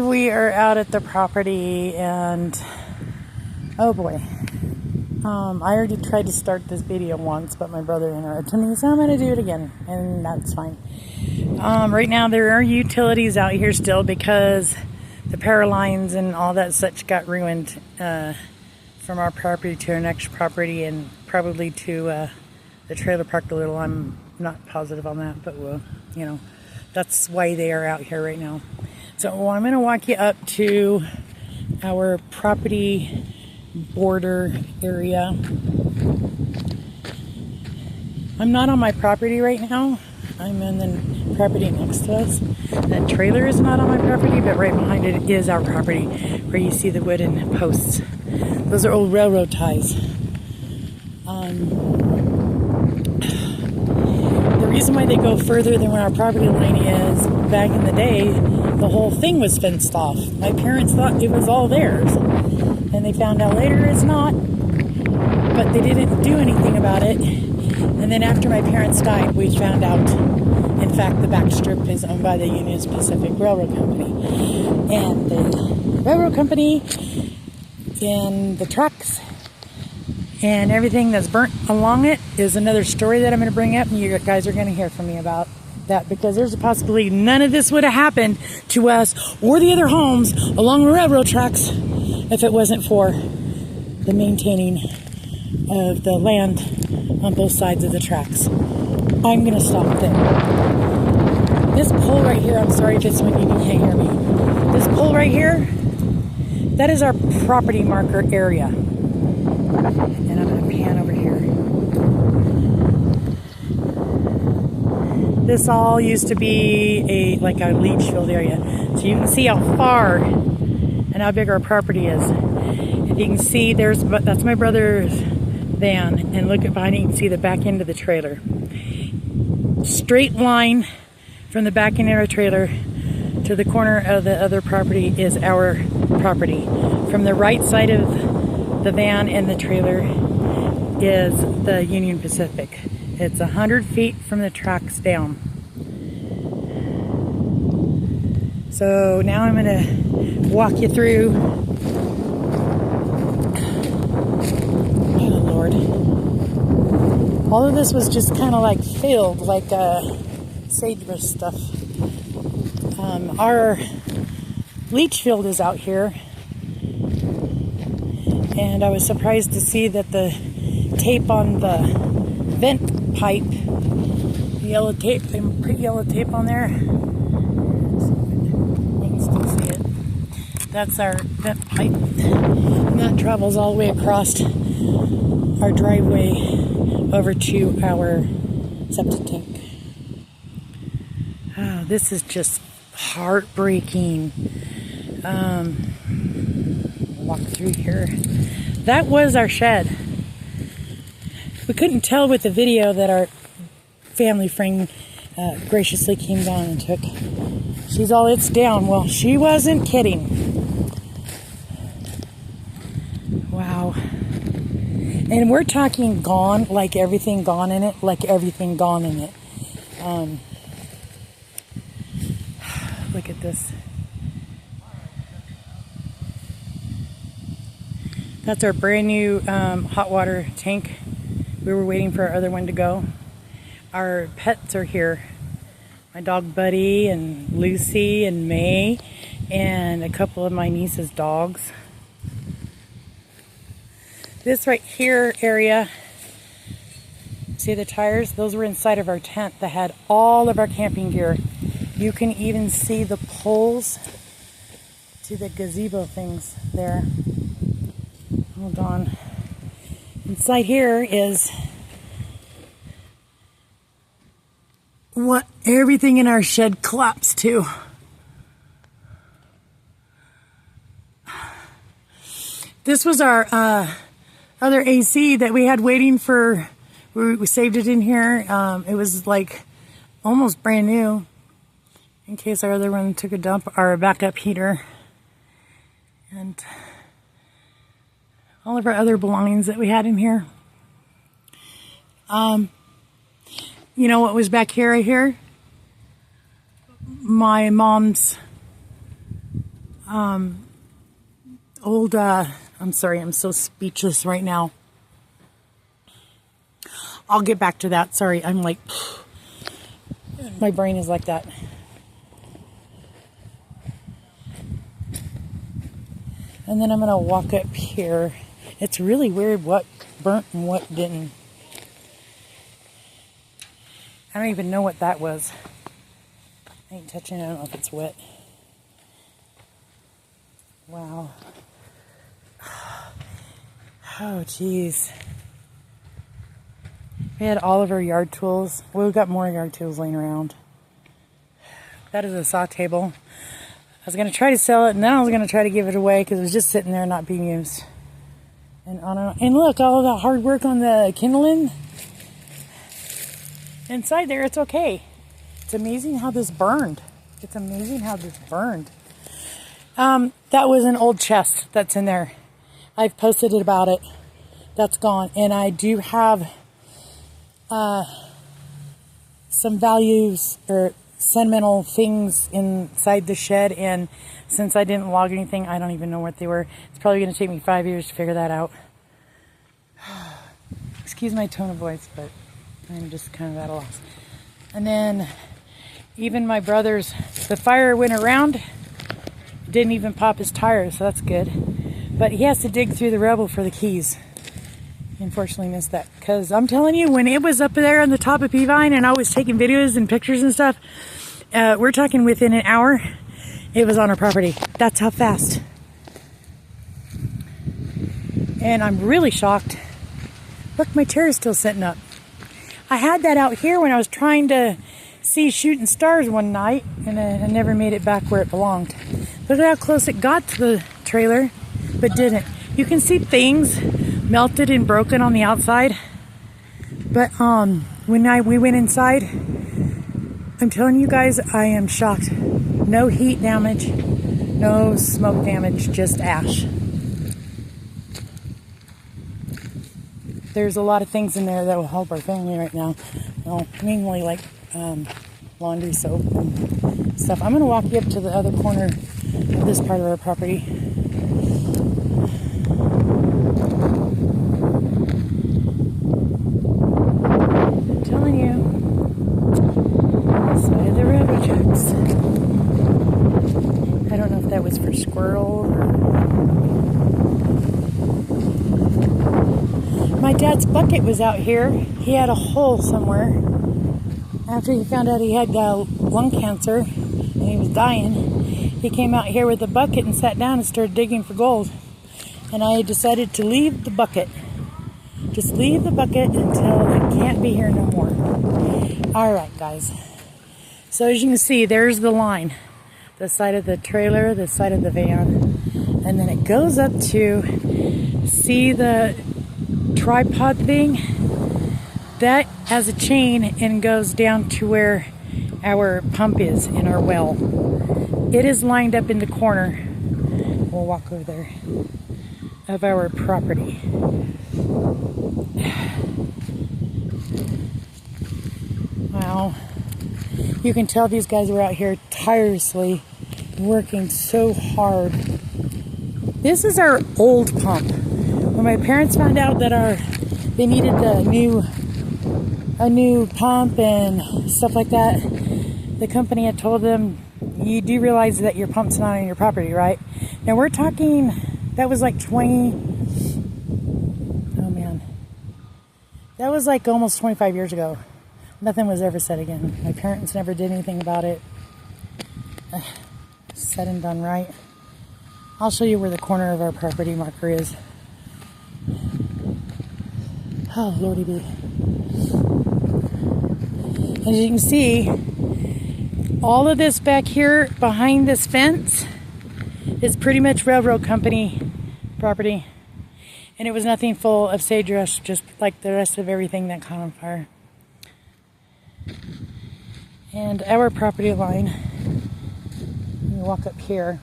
we are out at the property, and oh boy, I already tried to start this video once, but my brother interrupted me, so I'm going to do it again, and that's fine. Right now there are utilities out here still because the power lines and all that such got ruined from our property to our next property, and probably to the trailer park a little. I'm not positive on that, but well, you know, that's why they are out here right now. So I'm going to walk you up to our property border area. I'm not on my property right now. I'm in the property next to us. That trailer is not on my property, but right behind it is our property, where you see the wooden posts. Those are old railroad ties. The reason why they go further than where our property line is, back in the day, the whole thing was fenced off. My parents thought it was all theirs, and they found out later it's not, but they didn't do anything about it. And then after my parents died, we found out, in fact, the back strip is owned by the Union Pacific Railroad Company. And the railroad company and the trucks and everything that's burnt along it is another story that I'm going to bring up, and you guys are going to hear from me about that, because there's a possibility none of this would have happened to us or the other homes along the railroad tracks if it wasn't for the maintaining of the land on both sides of the tracks. I'm going to stop there. This pole right here, I'm sorry if it's when you can't hear me. This pole right here, that is our property marker area. And I'm going to pan over here. This all used to be like a leach field area. So you can see how far and how big our property is. If you can see, that's my brother's van, and look at behind it, you can see the back end of the trailer. Straight line from the back end of our trailer to the corner of the other property is our property. From the right side of the van and the trailer is the Union Pacific. It's 100 feet from the tracks down. So now I'm going to walk you through. Oh Lord. All of this was just kind of like filled, like sagebrush stuff. Our leach field is out here. And I was surprised to see that the tape on the vent pipe, the yellow tape, they put yellow tape on there. You can still see it. That's our vent pipe. And that travels all the way across our driveway over to our septic tank. Oh, this is just heartbreaking. Walk through here. That was our shed. We couldn't tell with the video that our family friend graciously came down and took. She's all, it's down. Well, she wasn't kidding. Wow. And we're talking gone, like everything gone in it, like everything gone in it. Look at this. That's our brand new hot water tank. We were waiting for our other one to go. Our pets are here. My dog Buddy and Lucy and May and a couple of my niece's dogs. This right here area, see the tires? Those were inside of our tent that had all of our camping gear. You can even see the poles to the gazebo things there. Hold on. Inside here is what everything in our shed collapsed to. This was our other AC that we had waiting for. We saved it in here. It was like almost brand new in case our other one took a dump. Our backup heater. And all of our other belongings that we had in here. You know what was back here, right here? My mom's I'm sorry, I'm so speechless right now. I'll get back to that. Sorry, I'm like, my brain is like that. And then I'm going to walk up here. It's really weird what burnt and what didn't. I don't even know what that was. I ain't touching it. I don't know if it's wet. Wow. Oh, geez. We had all of our yard tools. We've got more yard tools laying around. That is a saw table. I was going to try to sell it, and then I was going to try to give it away because it was just sitting there not being used. And on and on. And look, all the hard work on the kindling. Inside there, it's okay. It's amazing how this burned. It's amazing how this burned. That was an old chest that's in there. I've posted it about it. That's gone. And I do have some values or sentimental things inside the shed, and since I didn't log anything, I don't even know what they were. It's probably going to take me 5 years to figure that out. Excuse my tone of voice, but I'm just kind of at a loss. And then even my brother's, the fire went around, didn't even pop his tires, so that's good. But he has to dig through the rubble for the keys. Unfortunately missed that, because I'm telling you, when it was up there on the top of Peavine and I was taking videos and pictures and stuff, we're talking within an hour, it was on our property. That's how fast. And I'm really shocked. Look, my chair is still sitting up. I had that out here when I was trying to see shooting stars one night, and I never made it back where it belonged. Look at how close it got to the trailer, but didn't. You can see things melted and broken on the outside, but when we went inside, I'm telling you guys, I am shocked. No heat damage, no smoke damage, just ash. There's a lot of things in there that will help our family right now. Well, mainly like laundry soap and stuff. I'm going to walk you up to the other corner of this part of our property. I'm telling you, side of the railroad tracks. I don't know if that was for squirrel or... My dad's bucket was out here. He had a hole somewhere. After he found out he had lung cancer and he was dying, he came out here with a bucket and sat down and started digging for gold. And I decided to leave the bucket. Just leave the bucket until it can't be here no more. Alright, guys. So as you can see, there's the line. The side of the trailer, the side of the van. And then it goes up to, see the tripod thing? That has a chain and goes down to where our pump is in our well. It is lined up in the corner. We'll walk over there. Of our property. Wow. You can tell these guys were out here tirelessly working so hard. This is our old pump. When my parents found out that they needed a new pump and stuff like that, the company had told them, you do realize that your pump's not on your property, right? Now we're talking, that was like 20, oh man. That was like almost 25 years ago. Nothing was ever said again. My parents never did anything about it. Said and done right. I'll show you where the corner of our property marker is. Oh, Lordy be. As you can see, all of this back here behind this fence is pretty much railroad company property. And it was nothing full of sagebrush, just like the rest of everything that caught on fire. And our property line, you walk up here,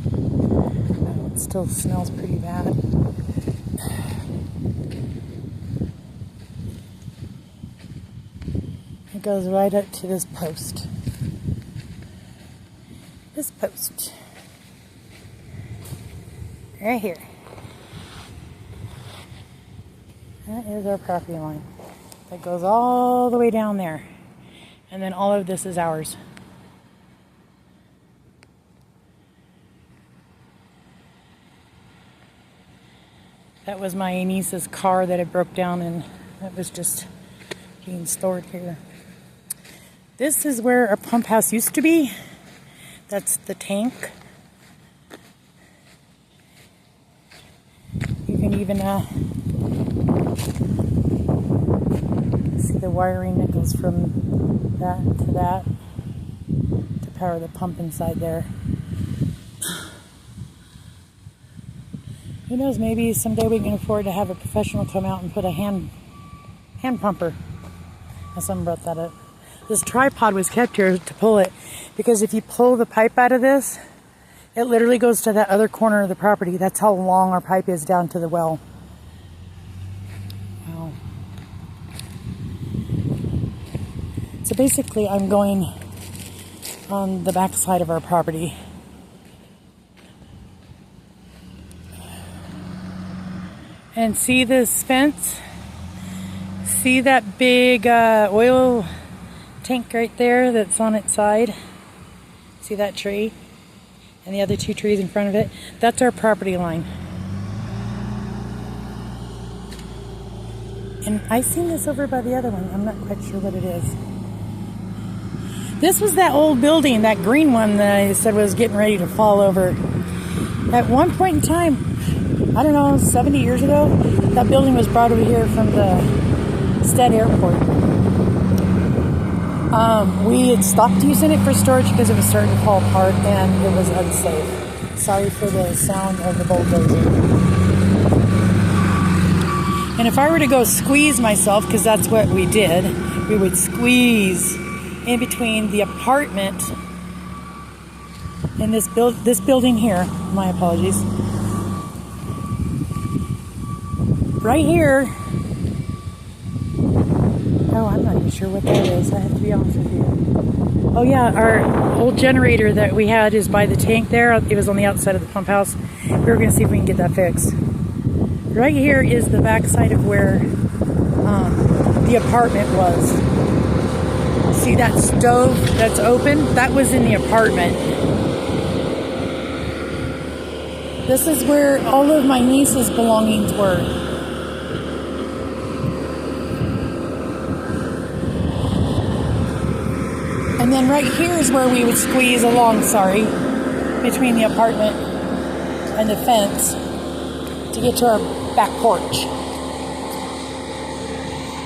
it still smells pretty bad. It goes right up to this post. This post. Right here. That is our property line. That goes all the way down there. And then all of this is ours. That was my niece's car that had broke down, and that was just being stored here. This is where our pump house used to be. That's the tank. You can even see the wiring that goes from that to that to power the pump inside there. Who knows, maybe someday we can afford to have a professional come out and put a hand pumper. Someone brought that up. This tripod was kept here to pull it, because if you pull the pipe out of this, it literally goes to that other corner of the property. That's how long our pipe is down to the well. Wow. So basically, I'm going on the back side of our property. And see this fence? See that big oil tank right there that's on its side? See that tree? And the other two trees in front of it? That's our property line. And I seen this over by the other one. I'm not quite sure what it is. This was that old building, that green one that I said was getting ready to fall over. At one point in time, I don't know, 70 years ago, that building was brought over here from the Stead Airport. We had stopped using it for storage because it was starting to fall apart and it was unsafe. Sorry for the sound of the bulldozer. And if I were to go squeeze myself, because that's what we did, we would squeeze in between the apartment and this building here. My apologies. Right here. Oh, I'm not even sure what that is. I have to be honest with you. Oh yeah, our old generator that we had is by the tank there. It was on the outside of the pump house. We were going to see if we can get that fixed. Right here is the back side of where the apartment was. See that stove that's open? That was in the apartment. This is where all of my niece's belongings were. And then right here is where we would squeeze along, between the apartment and the fence to get to our back porch.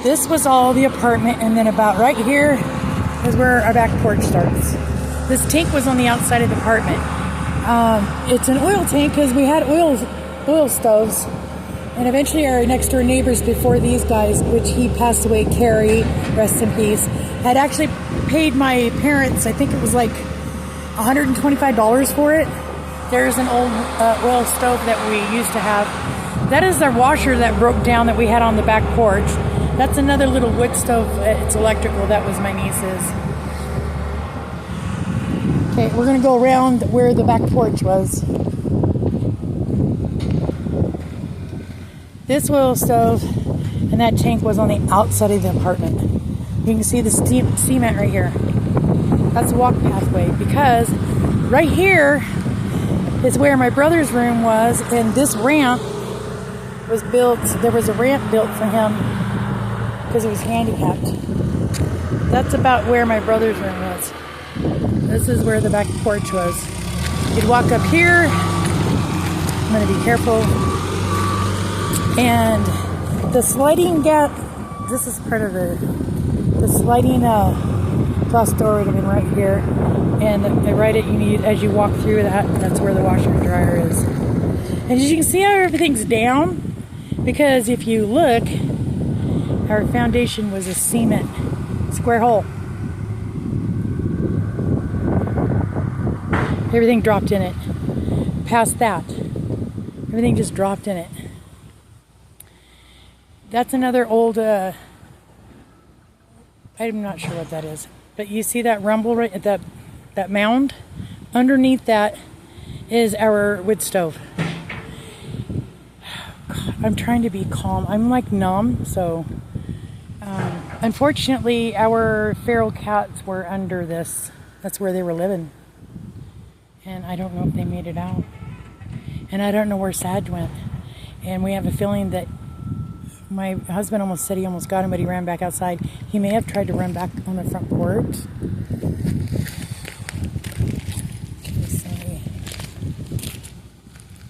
This was all the apartment, and then about right here is where our back porch starts. This tank was on the outside of the apartment. It's an oil tank because we had oil stoves. And eventually our next door neighbors before these guys, which he passed away, Carrie, rest in peace, had actually paid my parents, I think it was like $125 for it. There's an old oil stove that we used to have. That is our washer that broke down that we had on the back porch. That's another little wood stove. It's electrical. That was my niece's. Okay, we're going to go around where the back porch was. This oil stove and that tank was on the outside of the apartment. You can see the cement right here. That's a walk pathway, because right here is where my brother's room was, and this ramp was built. There was a ramp built for him because he was handicapped. That's about where my brother's room was. This is where the back porch was. You'd walk up here. I'm going to be careful. And the sliding gap, this is part of the sliding glass door would have been right here. And right at as you walk through that's where the washer and dryer is. And as you can see how everything's down, because if you look, our foundation was a cement square hole. Everything dropped in it. Past that, everything just dropped in it. That's another old, I'm not sure what that is. But you see that rumble right at that mound? Underneath that is our wood stove. I'm trying to be calm. I'm like numb, so unfortunately our feral cats were under this. That's where they were living. And I don't know if they made it out. And I don't know where Sad went. And we have a feeling that my husband almost said he almost got him, but he ran back outside. He may have tried to run back on the front porch.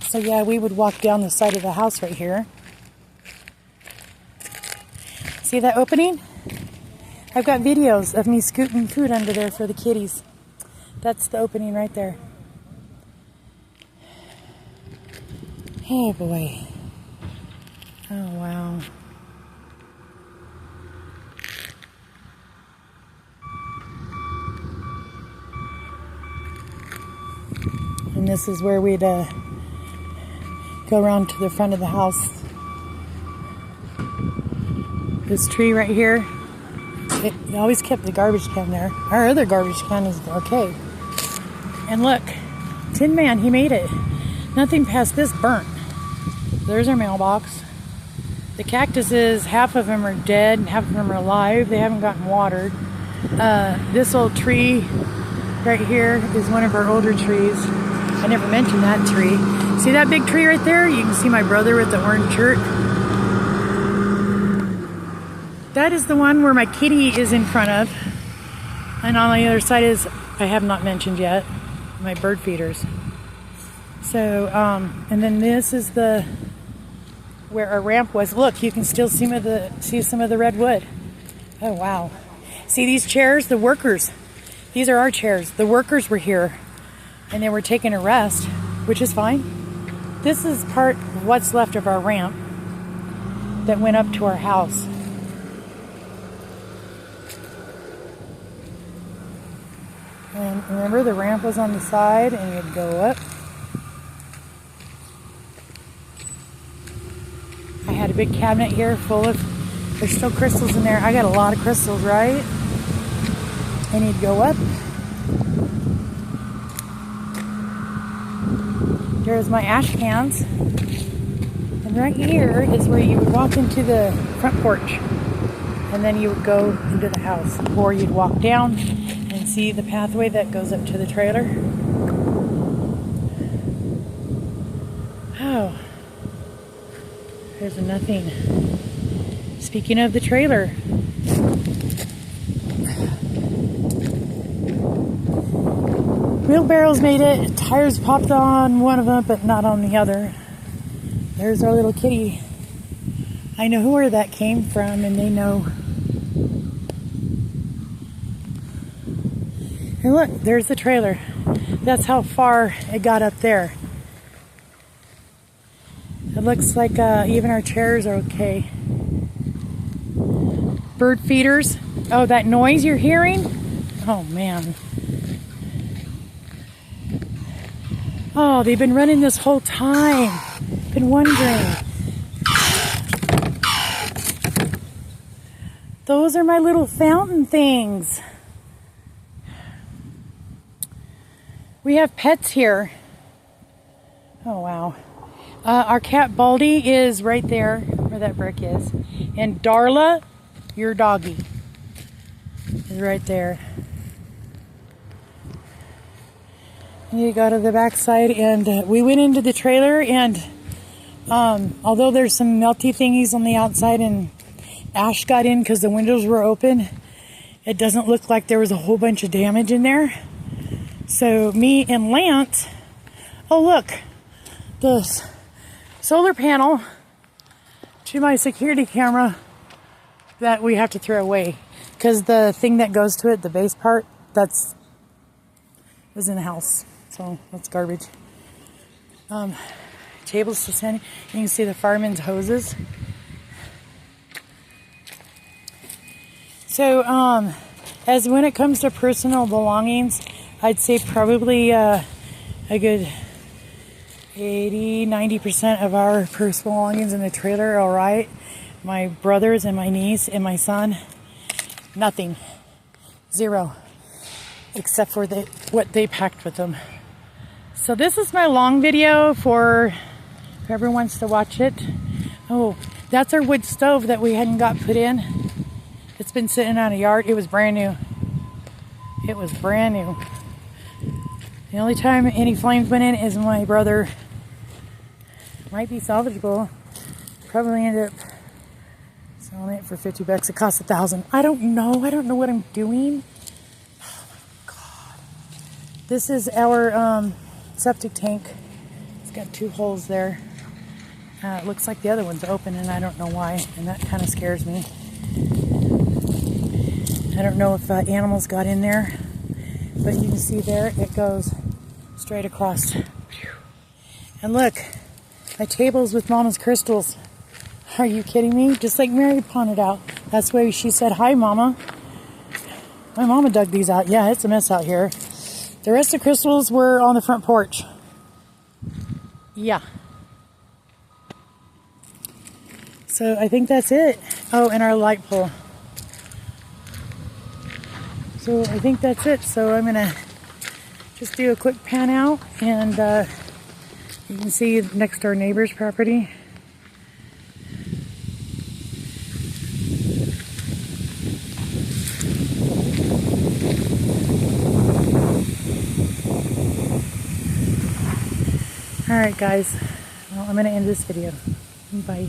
So yeah, we would walk down the side of the house right here. See that opening? I've got videos of me scooting food under there for the kitties. That's the opening right there. Hey boy. Oh wow. And this is where we'd go around to the front of the house. This tree right here, it always kept the garbage can there. Our other garbage can is okay. And look, Tin Man, he made it. Nothing past this burnt. There's our mailbox. The cactuses, half of them are dead and half of them are alive. They haven't gotten watered. This old tree right here is one of our older trees. I never mentioned that tree. See that big tree right there? You can see my brother with the orange shirt. That is the one where my kitty is in front of. And on the other side is, I have not mentioned yet, my bird feeders. So, and then this is the, where our ramp was. Look, you can still see some of the red wood. Oh, wow. See these chairs? The workers. These are our chairs. The workers were here and they were taking a rest, which is fine. This is part of what's left of our ramp that went up to our house. And remember, the ramp was on the side and you'd go up. I had a big cabinet here full of, there's still crystals in there. I got a lot of crystals, right? And you'd go up. There's my ash cans. And right here is where you would walk into the front porch. And then you would go into the house. Or you'd walk down and see the pathway that goes up to the trailer. Oh. There's nothing. Speaking of the trailer. Wheelbarrows made it. Tires popped on one of them, but not on the other. There's our little kitty. I know where that came from, and they know. And look, there's the trailer. That's how far it got up there. It looks like even our chairs are okay. Bird feeders. Oh, that noise you're hearing? Oh, man. Oh, they've been running this whole time. Been wondering. Those are my little fountain things. We have pets here. Oh, wow. Our cat Baldy is right there where that brick is. And Darla, your doggy, is right there. And you go to the back side, and we went into the trailer, and although there's some melty thingies on the outside and ash got in because the windows were open, it doesn't look like there was a whole bunch of damage in there. So me and Lance, oh look, the solar panel to my security camera that we have to throw away because the thing that goes to it, the base part, was in the house. So that's garbage. Tables to send. You can see the fireman's hoses. So as when it comes to personal belongings, I'd say probably a good 80-90% of our personal belongings in the trailer are all right. My brothers and my niece and my son, nothing. Zero. Except for what they packed with them. So this is my long video for whoever wants to watch it. Oh, that's our wood stove that we hadn't got put in. It's been sitting on a yard. It was brand new. It was brand new. The only time any flames went in is my brother. Might be salvageable. Probably end up selling it for $50. It cost $1,000. I don't know. I don't know what I'm doing. Oh my God. This is our septic tank. It's got 2 holes there. It looks like the other one's open, and I don't know why, and that kind of scares me. I don't know if animals got in there, but you can see there it goes straight across. And look, my table's with Mama's crystals. Are you kidding me? Just like Mary pointed out. That's why she said, "Hi, Mama." My mama dug these out. Yeah, it's a mess out here. The rest of the crystals were on the front porch. Yeah. So I think that's it. Oh, and our light pole. So I think that's it. So I'm gonna just do a quick pan out, and you can see next to our neighbor's property. Alright guys, well, I'm gonna end this video. Bye.